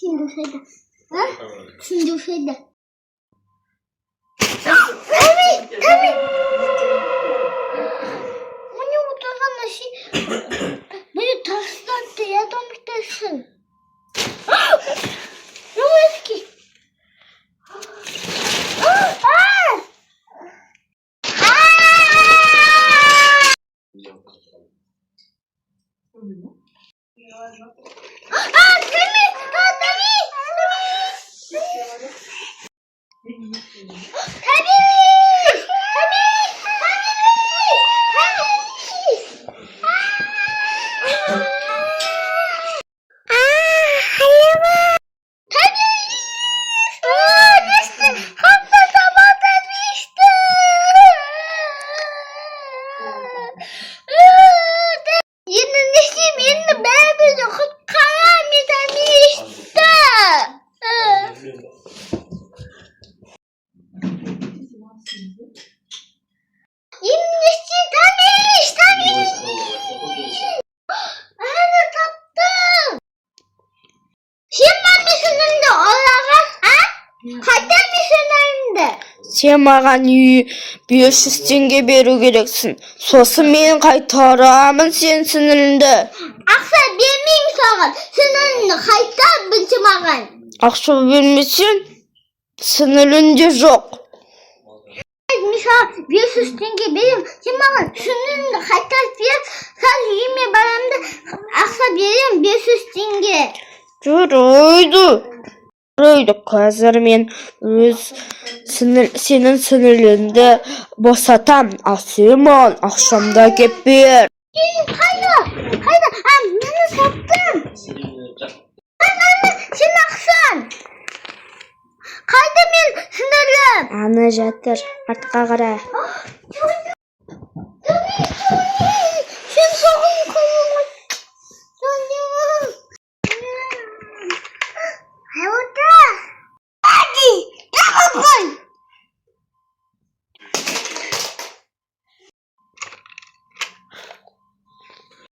Sindirşeydi. Ha? Sindirşeydi. Tabii. Bunu oturdan şey. Böyle taşlar diye adam bitersin. Ne var ki? Sen mаған 500 tenge беру керексің. Сосын мен қайтарамын сен сіңіліңді. Ақша бермеймін саған. Сіңіліңді қайта білші маған. Ақша бермесен сіңіліңде жоқ. Мен саған 500 теңге берем. Сен маған сіңіліңді қайта бер. Сен үйіме барамды ақша берем 500 теңге. Жарайды, қазір мен сенің сіңіліңді босатам. Ал сен маған ақшамды әкеп бер. Қайда? Мені таптың. Сен ақшаң. Қайда мен сіңілім? Ана жатыр, артқа қара. Сен соғын